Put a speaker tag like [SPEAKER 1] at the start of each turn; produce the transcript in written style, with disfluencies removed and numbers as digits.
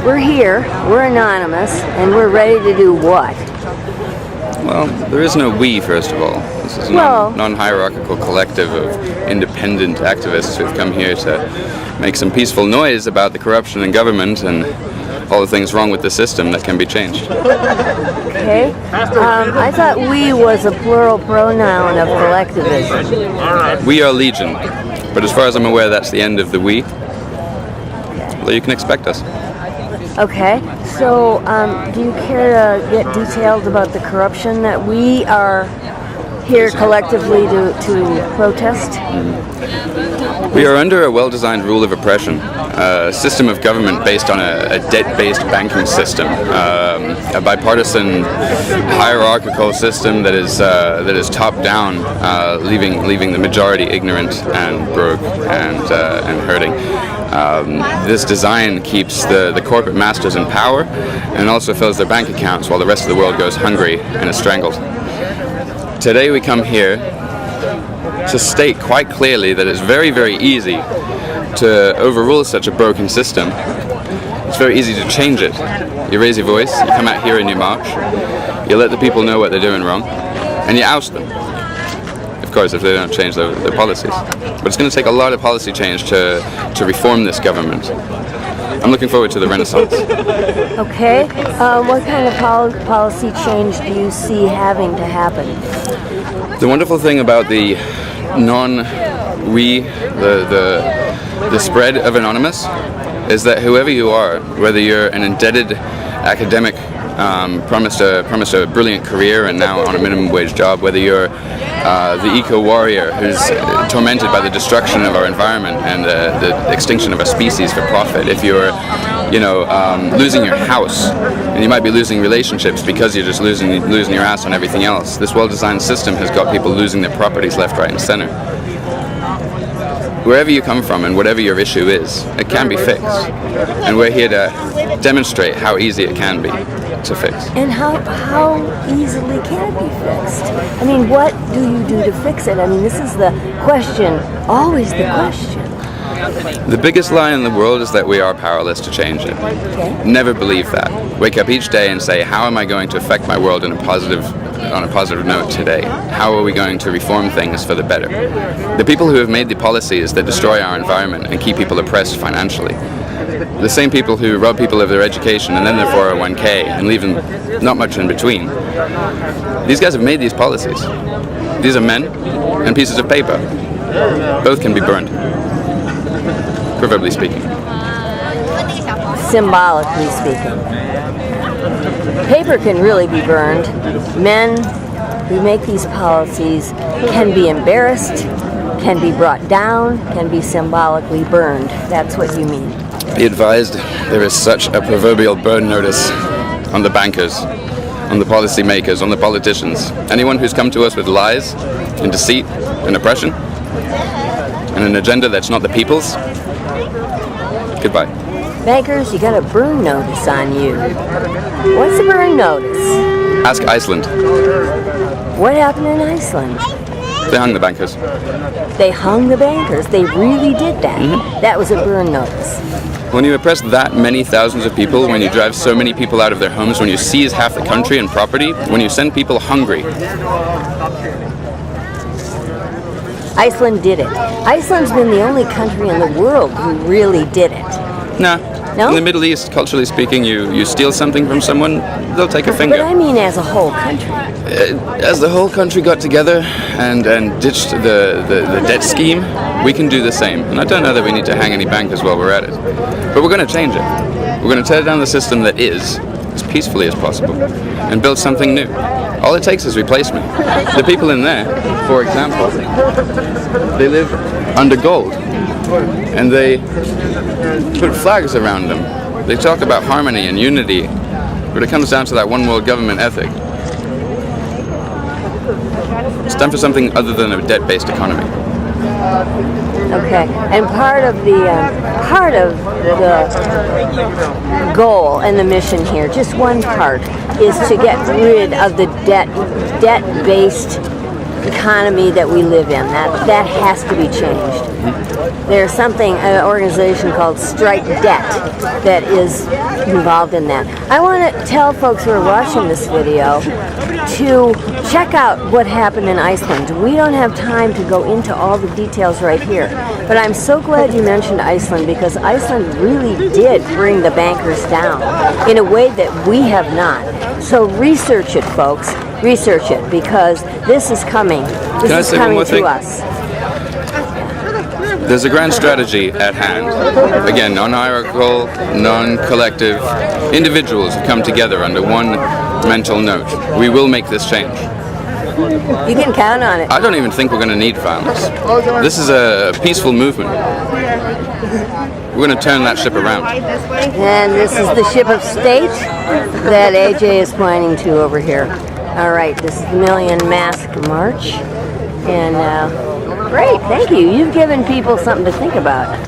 [SPEAKER 1] we're here, we're anonymous, and we're ready to do what?
[SPEAKER 2] Well, there is no we, first of all. This is a non-hierarchical collective of independent activists who've come here to make some peaceful noise about the corruption in government and all the things wrong with the system that can be changed.
[SPEAKER 1] Okay. I thought we was a plural pronoun of collectivism.
[SPEAKER 2] We are legion, but as far as I'm aware, that's the end of the we. Well, you can expect us.
[SPEAKER 1] Okay, so do you care to get detailed about the corruption that we are here collectively to protest?
[SPEAKER 2] We are under a well-designed rule of oppression, a system of government based on a debt-based banking system, a bipartisan hierarchical system that is top-down, leaving the majority ignorant and broke and hurting. This design keeps the corporate masters in power and also fills their bank accounts while the rest of the world goes hungry and is strangled. Today we come here to state quite clearly that it's very, very easy to overrule such a broken system. It's very easy to change it. You raise your voice, you come out here and you march, you let the people know what they're doing wrong, and you oust them. Of course, if they don't change their policies. But it's going to take a lot of policy change to reform this government. I'm looking forward to the Renaissance.
[SPEAKER 1] Okay. What kind of policy change do you see having to happen?
[SPEAKER 2] The wonderful thing about the non-we, the spread of Anonymous, is that whoever you are, whether you're an indebted academic promised a brilliant career and now on a minimum wage job, whether you're the eco-warrior who's tormented by the destruction of our environment and the extinction of our species for profit, if you're losing your house, and you might be losing relationships because you're just losing your ass on everything else. This well-designed system has got people losing their properties left, right, and center. Wherever you come from and whatever your issue is, it can be fixed. And we're here to demonstrate how easy it can be to fix.
[SPEAKER 1] And how easily can it be fixed? I mean, what do you do to fix it? I mean, this is the question, always the question.
[SPEAKER 2] The biggest lie in the world is that we are powerless to change it.
[SPEAKER 1] Okay.
[SPEAKER 2] Never believe that. Wake up each day and say, how am I going to affect my world on a positive note today? How are we going to reform things for the better? The people who have made the policies that destroy our environment and keep people oppressed financially, the same people who rob people of their education and then their 401k and leave them not much in between, these guys have made these policies. These are men and pieces of paper. Both can be burned. Proverbially speaking.
[SPEAKER 1] Symbolically speaking. Paper can really be burned. Men who make these policies can be embarrassed, can be brought down, can be symbolically burned. That's what you mean.
[SPEAKER 2] Be advised, there is such a proverbial burn notice on the bankers, on the policymakers, on the politicians. Anyone who's come to us with lies and deceit and oppression and an agenda that's not the people's, goodbye.
[SPEAKER 1] Bankers, you got a burn notice on you. What's a burn notice?
[SPEAKER 2] Ask Iceland.
[SPEAKER 1] What happened in Iceland?
[SPEAKER 2] They hung the bankers.
[SPEAKER 1] They hung the bankers. They really did that. Mm-hmm. That was a burn notice.
[SPEAKER 2] When you oppress that many thousands of people, when you drive so many people out of their homes, when you seize half the country and property, when you send people hungry.
[SPEAKER 1] Iceland did it. Iceland's been the only country in the world who really did it.
[SPEAKER 2] Nah.
[SPEAKER 1] No?
[SPEAKER 2] In the Middle East, culturally speaking, you steal something from someone, they'll take a finger.
[SPEAKER 1] But I mean as a whole country.
[SPEAKER 2] As the whole country got together and ditched the debt scheme, we can do the same. And I don't know that we need to hang any bankers while we're at it. But we're going to change it. We're going to tear down the system that is, as peacefully as possible, and build something new. All it takes is replacement. The people in there, for example, they live under gold. And they put flags around them. They talk about harmony and unity, but it comes down to that one world government ethic. It's time for something other than a debt-based economy.
[SPEAKER 1] Okay, and part of the goal and the mission here, just one part, is to get rid of the debt-based economy that we live in. That has to be changed. There's something, an organization called Strike Debt that is involved in that. I want to tell folks who are watching this video to check out what happened in Iceland. We don't have time to go into all the details right here, but I'm so glad you mentioned Iceland, because Iceland really did bring the bankers down in a way that we have not. So research it, folks. Research it, because this is coming. This is coming to us.
[SPEAKER 2] There's a grand strategy at hand. Again, non-hierarchical, non-collective, individuals who come together under one mental note. We will make this change.
[SPEAKER 1] You can count on it.
[SPEAKER 2] I don't even think we're going to need violence. This is a peaceful movement. We're going to turn that ship around.
[SPEAKER 1] And this is the ship of state that AJ is pointing to over here. All right, this is the Million Mask March. And great, thank you. You've given people something to think about.